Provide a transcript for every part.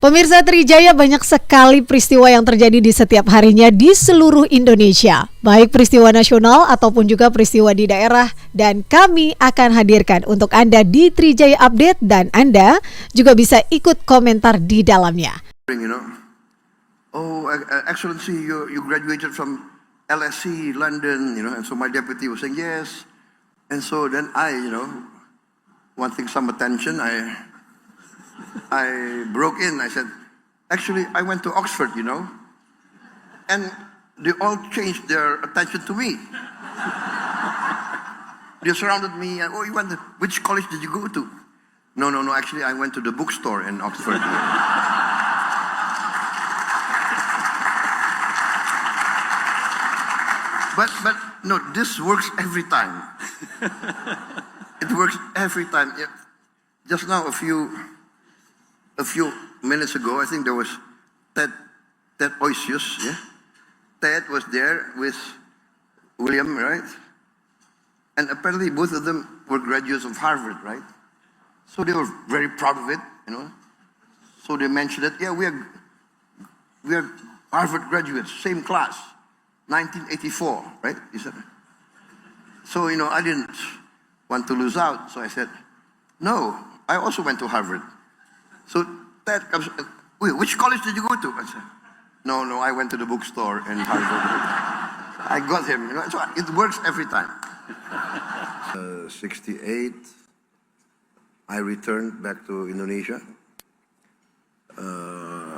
Pemirsa Trijaya, banyak sekali peristiwa yang terjadi di setiap harinya di seluruh Indonesia, baik peristiwa nasional ataupun juga peristiwa di daerah, dan kami akan hadirkan untuk Anda di Trijaya Update dan Anda juga bisa ikut komentar di dalamnya. Excellency, you graduated from LSE London, and so my deputy was saying yes, and so then I, wanting some attention, I broke in. I said, actually, I went to Oxford, and they all changed their attention to me. They surrounded me. And, you went to, which college did you go to? No, actually, I went to the bookstore in Oxford. But no, this works every time. It works every time. Just now, a few minutes ago, I think there was Ted Oisius, yeah? Ted was there with William, right? And apparently both of them were graduates of Harvard, right? So they were very proud of it, So they mentioned that, yeah, we are Harvard graduates, same class, 1984, right? He said. So, I didn't want to lose out, so I said, no, I also went to Harvard. So Ted comes, which college did you go to? I said, no, I went to the bookstore in Harvard. I got him, so it works every time. 68, I returned back to Indonesia.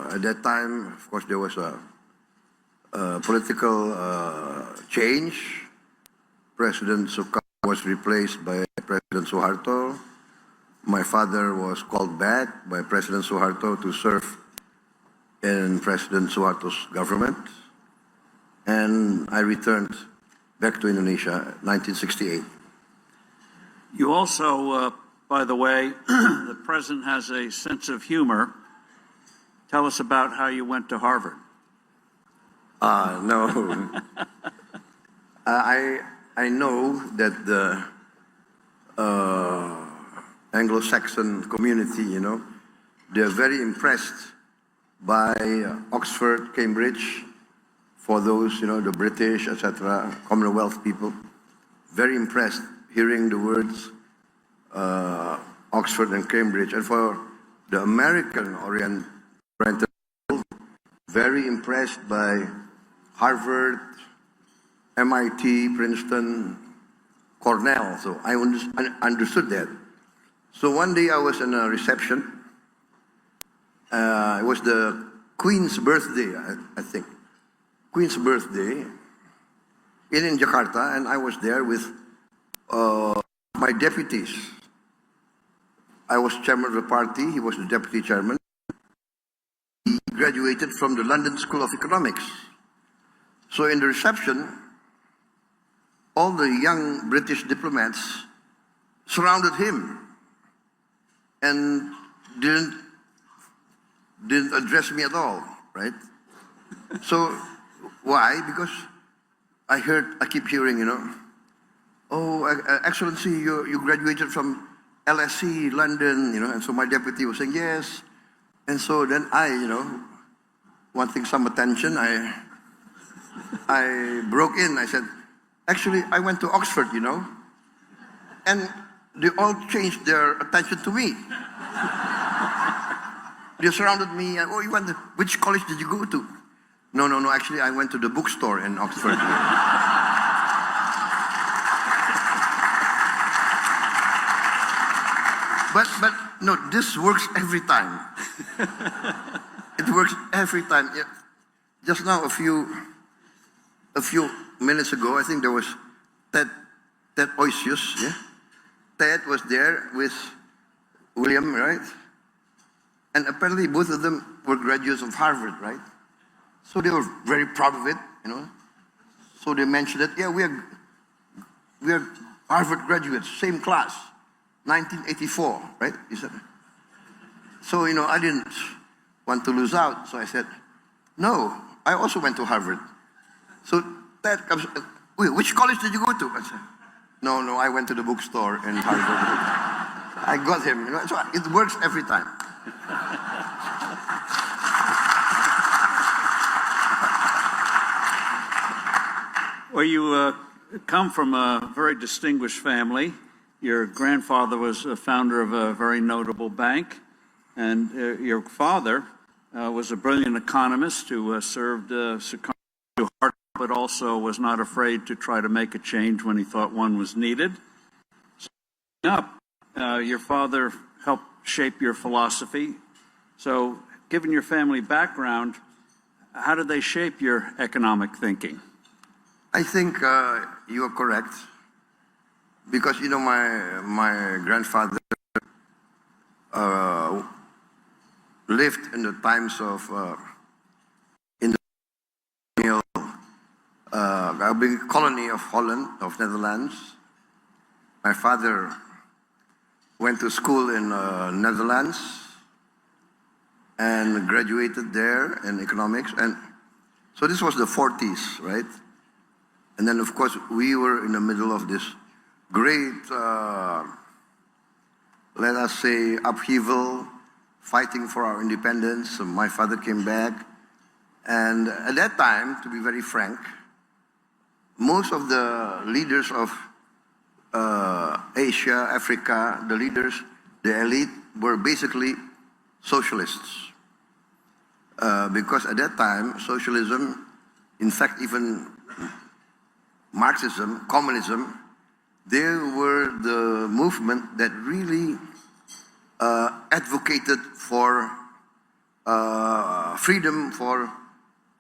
At that time, of course, there was a political change. President Sukarno was replaced by President Suharto. My father was called back by President Suharto to serve in President Suharto's government. And I returned back to Indonesia in 1968. You also, by the way, the president has a sense of humor. Tell us about how you went to Harvard. No. I know that the Anglo-Saxon community, they're very impressed by Oxford, Cambridge, for those, the British, etc., Commonwealth people. Very impressed hearing the words Oxford and Cambridge. And for the American-oriented people, very impressed by Harvard, MIT, Princeton, Cornell. So I understood that. So one day I was in a reception. It was the Queen's birthday, I think. Queen's birthday in Jakarta, and I was there with my deputies. I was chairman of the party. He was the deputy chairman. He graduated from the London School of Economics. So in the reception, all the young British diplomats surrounded him and didn't address me at all, right? So why? Because I keep hearing, Excellency, you graduated from LSE London, and so my deputy was saying yes, and so then I, wanting some attention, I broke in. I said, actually, I went to Oxford, and they all changed their attention to me. They surrounded me, and, you went to, which college did you go to? No, actually, I went to the bookstore in Oxford. But no, this works every time. It works every time. Yeah. Just now, a few minutes ago, I think there was Ted Oisius, yeah? Ted was there with William, right? And apparently both of them were graduates of Harvard, right? So they were very proud of it, So they mentioned that, yeah, we are Harvard graduates, same class, 1984, right? He said. So, I didn't want to lose out, so I said, no, I also went to Harvard. So Ted comes, which college did you go to? I said, no, I went to the bookstore in Harvard. I got him, so it works every time. Well, you come from a very distinguished family. Your grandfather was a founder of a very notable bank, and your father was a brilliant economist who served Chicago hard, but also was not afraid to try to make a change when he thought one was needed. So, your father helped shape your philosophy. So, given your family background, how did they shape your economic thinking? I think you are correct, because my grandfather lived in the times of in the colony of Holland, of Netherlands. My father went to school in Netherlands and graduated there in economics, and so this was the 40s, right? And then, of course, we were in the middle of this great, let us say, upheaval, fighting for our independence. So my father came back. And at that time, to be very frank, most of the leaders of Asia, Africa, the leaders, the elite, were basically socialists. Because at that time, socialism, in fact, even Marxism, communism, they were the movement that really advocated for freedom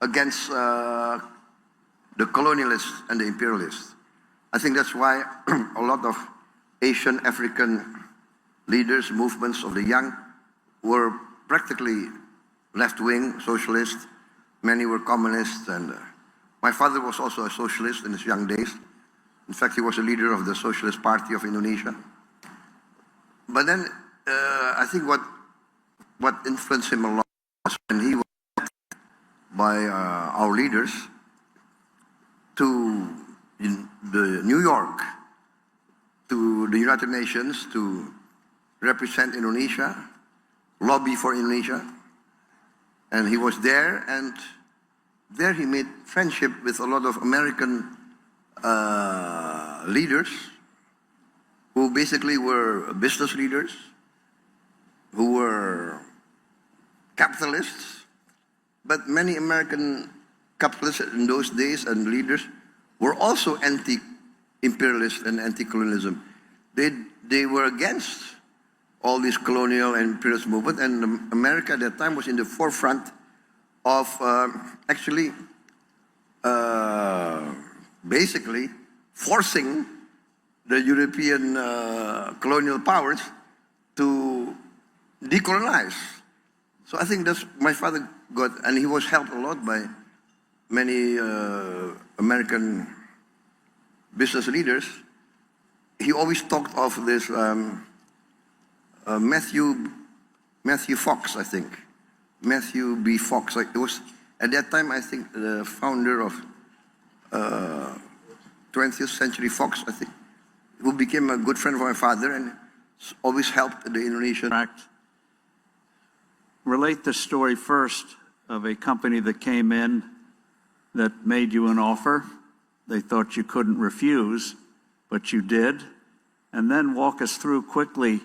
against the colonialists and the imperialists. I think that's why a lot of Asian, African leaders, movements of the young were practically left-wing socialists. Many were communists, and my father was also a socialist in his young days. In fact, he was a leader of the Socialist Party of Indonesia. But then, I think what influenced him a lot was when he was by our leaders to New York, to the United Nations, to represent Indonesia, lobby for Indonesia. And he was there, and there he made friendship with a lot of American leaders who basically were business leaders, who were capitalists. But many American capitalists in those days and leaders were also anti-imperialist and anti-colonialism. They were against all this colonial and imperialist movement, and America at that time was in the forefront of actually basically forcing the European colonial powers to decolonize. So I think that's my father got, and he was helped a lot by many American business leaders. He always talked of this Matthew Fox, I think. Matthew B. Fox. It was at that time, I think, the founder of 20th Century Fox, I think, who became a good friend of my father and always helped the Indonesian. Relate the story first of a company that came in that made you an offer. They thought you couldn't refuse, but you did. And then walk us through quickly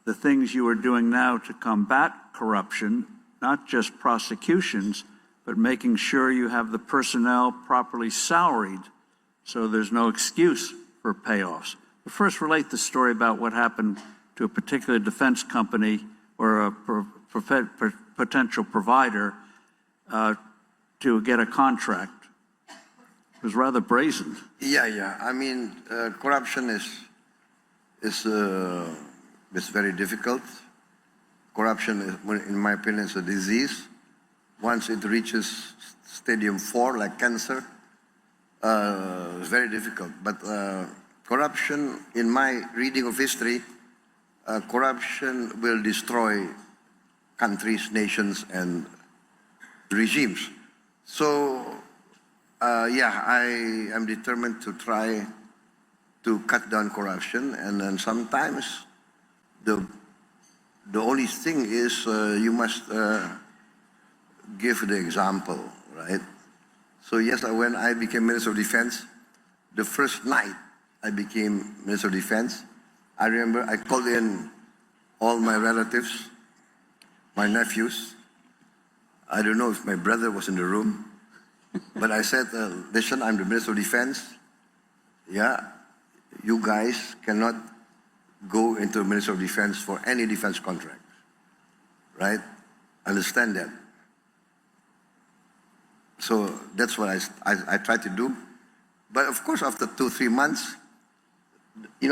the things you are doing now to combat corruption, not just prosecutions, but making sure you have the personnel properly salaried so there's no excuse for payoffs. But first, relate the story about what happened to a particular defense company or a potential provider to get a contract. It was rather brazen. Yeah. I mean, corruption is very difficult. Corruption, in my opinion, is a disease. Once it reaches stadium 4, like cancer, it's very difficult. But corruption, in my reading of history, corruption will destroy countries, nations, and regimes. So, I am determined to try to cut down corruption, and then sometimes the only thing is you must give the example, right? So yes, when I became Minister of Defense, the first night I became Minister of Defense, I remember I called in all my relatives, my nephews. I don't know if my brother was in the room, but I said, listen, I'm the Minister of Defense. Yeah, you guys cannot go into the Minister of Defense for any defense contract, right? Understand that. So that's what I tried to do. But of course, after 2-3 months, you know,